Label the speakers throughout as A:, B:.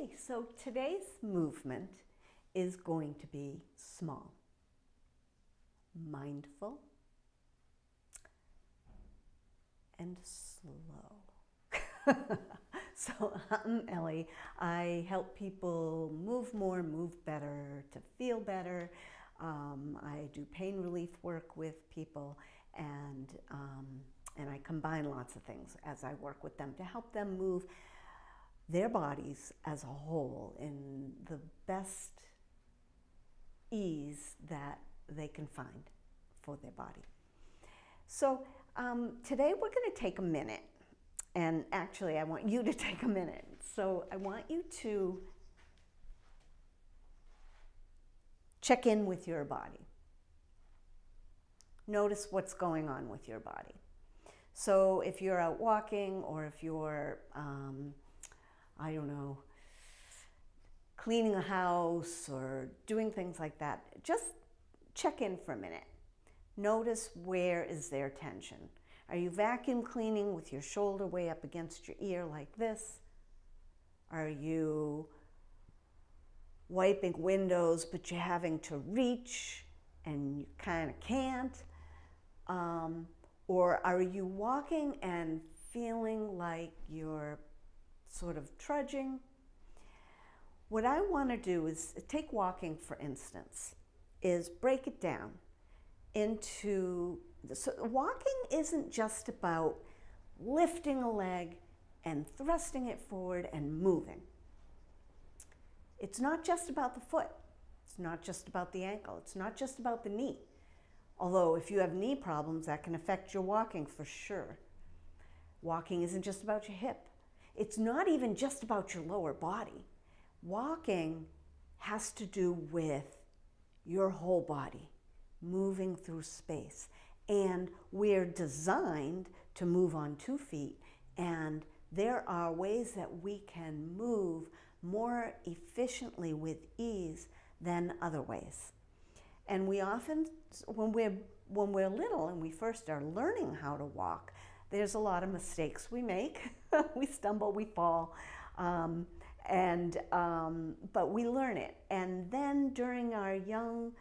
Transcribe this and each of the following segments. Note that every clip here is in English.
A: Okay, so today's movement is going to be small, mindful, and slow. So I'm Ellie. I help people move more, move better, to feel better. I do pain relief work with people, and I combine lots of things as I work with them to help them move their bodies as a whole in the best ease that they can find for their body. So today we're going to take a minute, and actually I want you to take a minute. So I want you to check in with your body. Notice what's going on with your body. So if you're out walking, or if you're, I don't know, cleaning a house or doing things like that, just check in for a minute. Notice, where is there tension? Are you vacuum cleaning with your shoulder way up against your ear like this? Are you wiping windows but you're having to reach and you kind of can't? Or are you walking and feeling like you're sort of trudging? What I want to do is take walking, for instance, is break it down into, so walking isn't just about lifting a leg and thrusting it forward and moving. It's not just about the foot. It's not just about the ankle. It's not just about the knee. Although if you have knee problems, that can affect your walking for sure. Walking isn't just about your hip. It's not even just about your lower body. Walking has to do with your whole body, moving through space. And we're designed to move on 2 feet, and there are ways that we can move more efficiently with ease than other ways. And we often, when we're little and we first are learning how to walk, there's a lot of mistakes we make. We stumble, we fall, but we learn it. And then during our young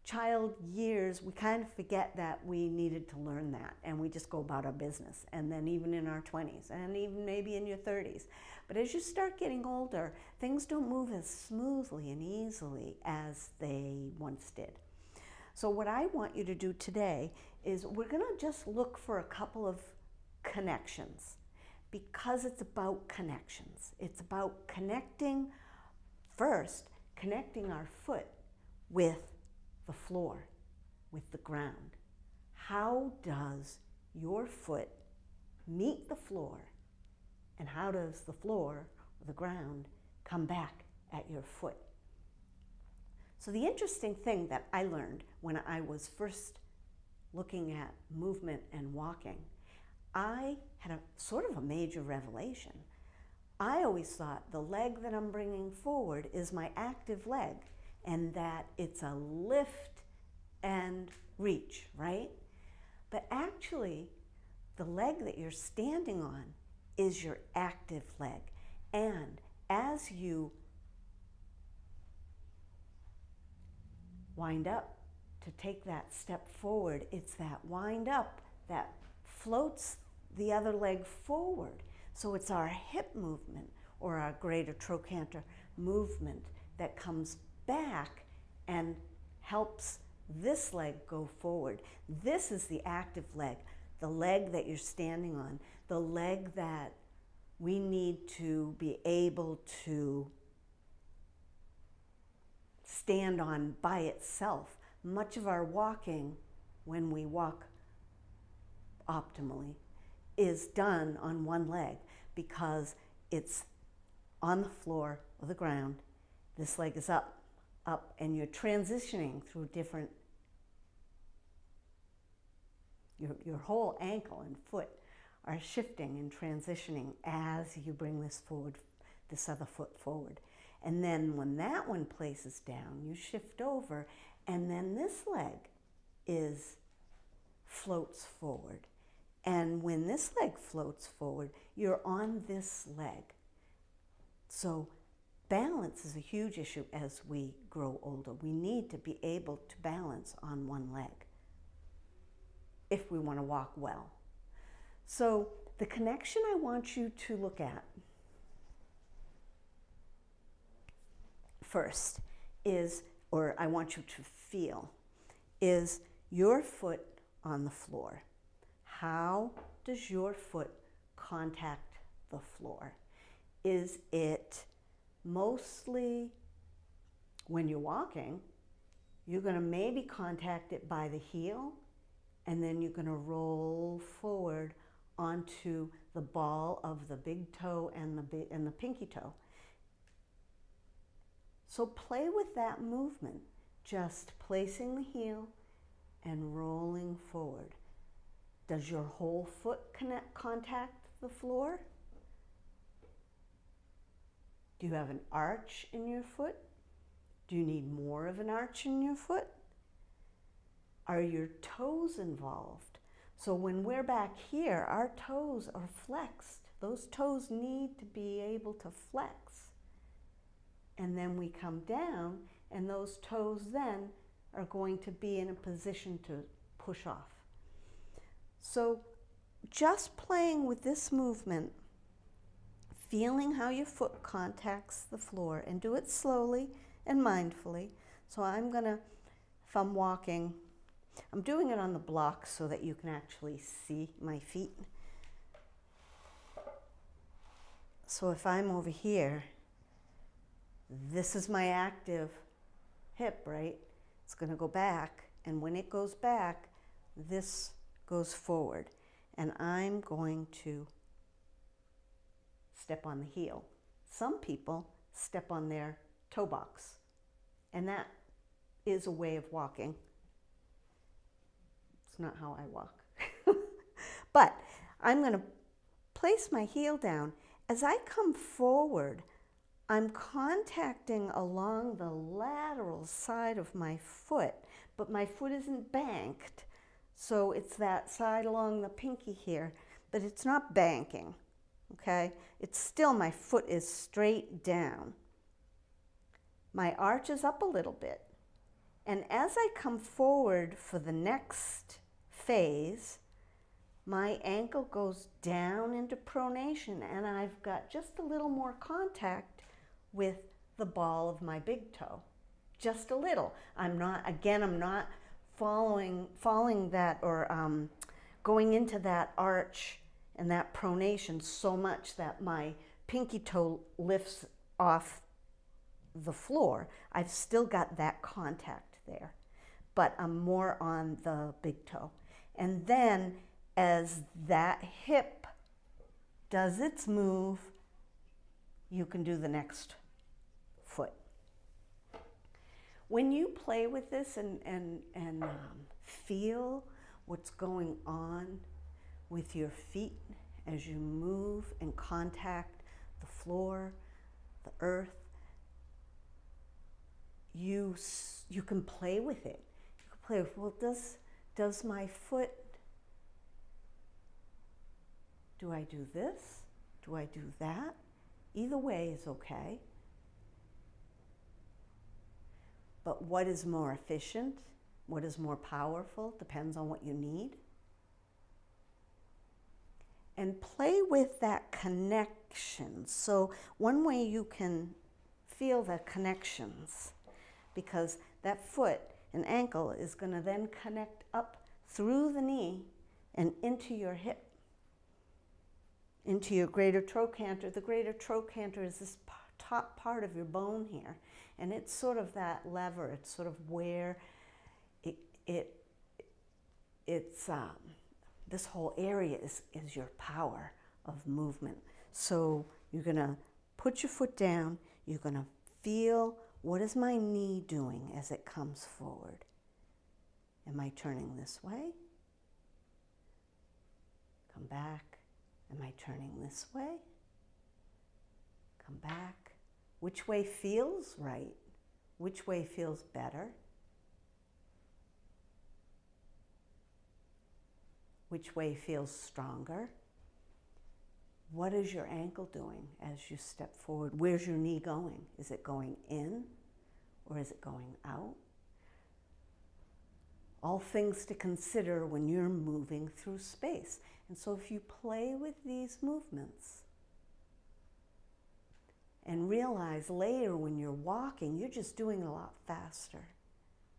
A: child years, we kind of forget that we needed to learn that, and we just go about our business. And then even in our 20s, and even maybe in your 30s. But as you start getting older, things don't move as smoothly and easily as they once did. So what I want you to do today is we're going to just look for a couple of connections, because it's about connections. It's about connecting, first, connecting our foot with the floor, with the ground. How does your foot meet the floor, and how does the floor, or the ground, come back at your foot? So the interesting thing that I learned when I was first looking at movement and walking, I had a sort of a major revelation. I always thought the leg that I'm bringing forward is my active leg, and that it's a lift and reach, right? But actually, the leg that you're standing on is your active leg. And as you wind up to take that step forward, it's that wind up that floats the other leg forward. So it's our hip movement, or our greater trochanter movement, that comes back and helps this leg go forward. This is the active leg, the leg that you're standing on, the leg that we need to be able to stand on by itself. Much of our walking, when we walk optimally, is done on one leg, because it's on the floor or the ground. This leg is up, and you're transitioning through different, your whole ankle and foot are shifting and transitioning as you bring this forward, this other foot forward. And then when that one places down, you shift over, and then this leg floats forward. And when this leg floats forward, you're on this leg. So Balance is a huge issue as we grow older. We need to be able to balance on one leg if we want to walk well. So the connection I want you to look at first is, or I want you to feel, is your foot on the floor. How does your foot contact the floor? Is it mostly when you're walking, you're going to maybe contact it by the heel, and then you're going to roll forward onto the ball of the big toe and the pinky toe. So play with that movement, just placing the heel and rolling forward. Does your whole foot contact the floor? Do you have an arch in your foot? Do you need more of an arch in your foot? Are your toes involved? So when we're back here, our toes are flexed. Those toes need to be able to flex. And then we come down, and those toes then are going to be in a position to push off. So just playing with this movement, feeling how your foot contacts the floor, and do it slowly and mindfully. So I'm gonna, if I'm walking, I'm doing it on the block so that you can actually see my feet. So if I'm over here, this is my active hip, right? It's gonna go back, and when it goes back, this goes forward, and I'm going to step on the heel. Some people step on their toe box, and that is a way of walking. It's not how I walk. But I'm going to place my heel down. As I come forward, I'm contacting along the lateral side of my foot, but my foot isn't banked. So it's that side along the pinky here, but it's not banking, okay? It's still, my foot is straight down. My arch is up a little bit. And as I come forward for the next phase, my ankle goes down into pronation, and I've got just a little more contact with the ball of my big toe. Just a little. I'm not following that, or going into that arch and that pronation so much that my pinky toe lifts off the floor. I've still got that contact there, but I'm more on the big toe. And then as that hip does its move, you can do the next foot. When you play with this and feel what's going on with your feet as you move and contact the floor, the earth, you can play with it. You can play with, well, does my foot, do I do this? Do I do that? Either way is okay. But what is more efficient? What is more powerful? Depends on what you need. And play with that connection. So one way you can feel the connections, because that foot and ankle is going to then connect up through the knee and into your hip, into your greater trochanter. The greater trochanter is this top part of your bone here, and it's sort of that lever. It's sort of where this whole area is your power of movement. So you're going to put your foot down. You're going to feel, what is my knee doing as it comes forward? Am I turning this way? Come back. Am I turning this way? Come back. Which way feels right? Which way feels better? Which way feels stronger? what is your ankle doing as you step forward? Where's your knee going? Is it going in or is it going out? All things to consider when you're moving through space. And so if you play with these movements and realize later when you're walking, you're just doing it a lot faster.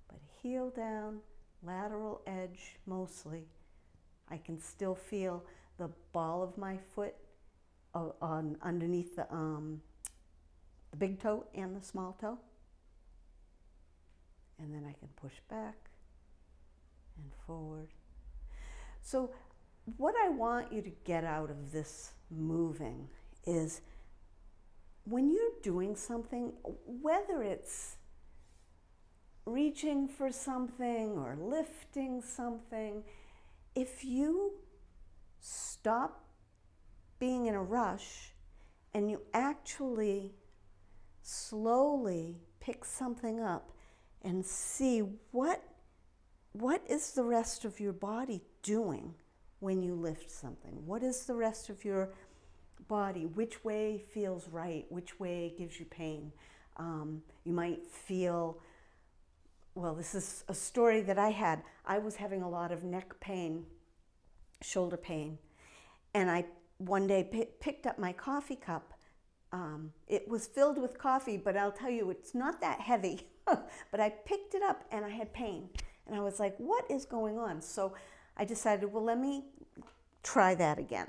A: But heel down, lateral edge mostly. I can still feel the ball of my foot underneath the big toe and the small toe. And then I can push back and forward. So what I want you to get out of this moving is when you're doing something, whether it's reaching for something or lifting something, if you stop being in a rush and you actually slowly pick something up and see what is the rest of your body doing when you lift something? What is the rest of your body? Which way feels right? Which way gives you pain? You might feel, well, this is a story that I had. I was having a lot of neck pain, shoulder pain, and I one day picked up my coffee cup. It was filled with coffee, but I'll tell you, it's not that heavy. But I picked it up and I had pain. And I was like, what is going on? So I decided, well, let me try that again.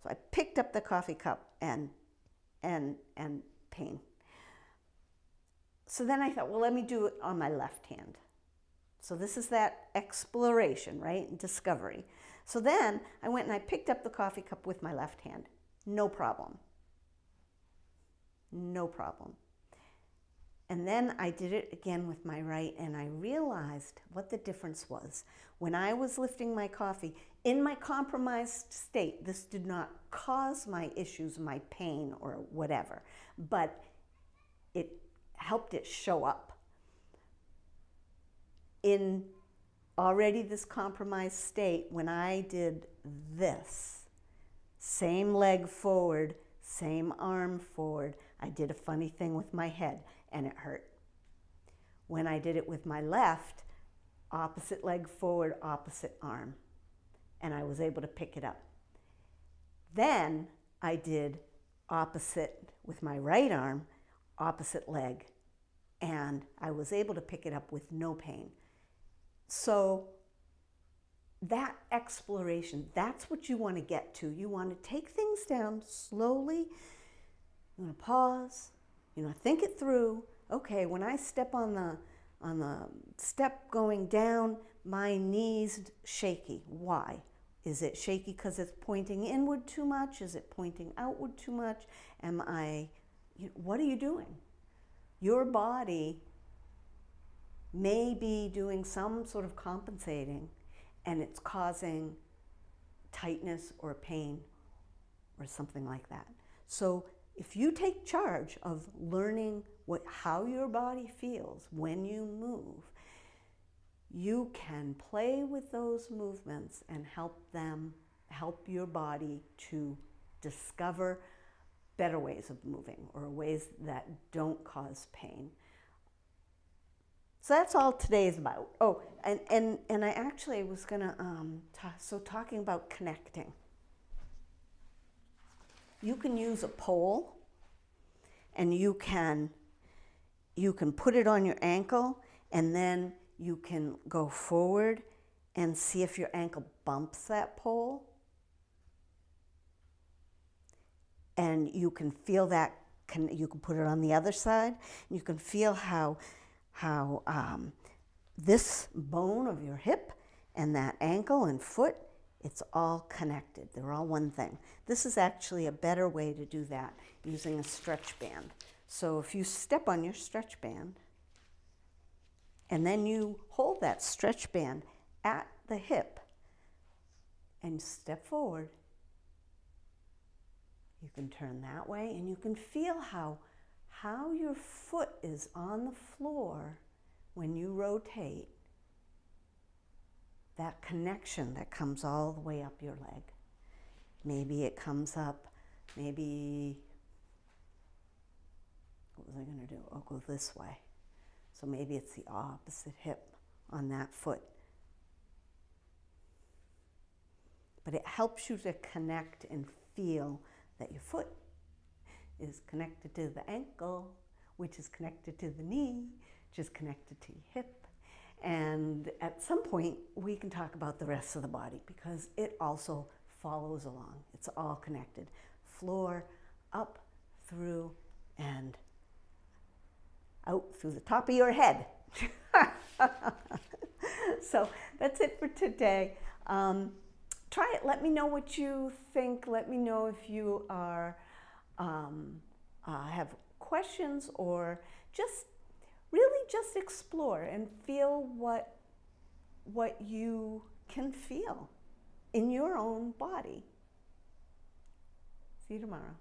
A: So I picked up the coffee cup and pain. So then I thought, well, let me do it on my left hand. So this is that exploration, right? Discovery. So then I went and I picked up the coffee cup with my left hand. No problem. No problem. And then I did it again with my right, and I realized what the difference was. When I was lifting my coffee, in my compromised state, this did not cause my issues, my pain, or whatever, but it helped it show up. In already this compromised state, when I did this, same leg forward, same arm forward, I did a funny thing with my head and it hurt. When I did it with my left, opposite leg forward, opposite arm, and I was able to pick it up. Then I did opposite with my right arm, opposite leg, and I was able to pick it up with no pain. So that exploration, that's what you want to get to. You want to take things down slowly. You want to pause. You know, think it through. Okay, when I step on the step going down, my knee's shaky. Why? Is it shaky because it's pointing inward too much? Is it pointing outward too much? What are you doing? Your body may be doing some sort of compensating, and it's causing tightness or pain or something like that. So if you take charge of learning how your body feels when you move, you can play with those movements and help your body to discover better ways of moving or ways that don't cause pain. So that's all today is about. Oh, and I actually was gonna talking about connecting. You can use a pole, and you can put it on your ankle, and then you can go forward and see if your ankle bumps that pole. And you can feel that, you can put it on the other side, and you can feel how this bone of your hip and that ankle and foot, it's all connected. They're all one thing. This is actually a better way to do that using a stretch band. So if you step on your stretch band and then you hold that stretch band at the hip and step forward, you can turn that way and you can feel how your foot is on the floor when you rotate. That connection that comes all the way up your leg. Maybe it comes up, maybe, what was I going to do? I'll go this way. So maybe it's the opposite hip on that foot. But it helps you to connect and feel that your foot is connected to the ankle, which is connected to the knee, which is connected to your hip. And at some point, we can talk about the rest of the body because it also follows along. It's all connected. Floor, up, through, and out through the top of your head. So that's it for today. Try it. Let me know what you think. Let me know if you are have questions, or just really just explore and feel what you can feel in your own body. See you tomorrow.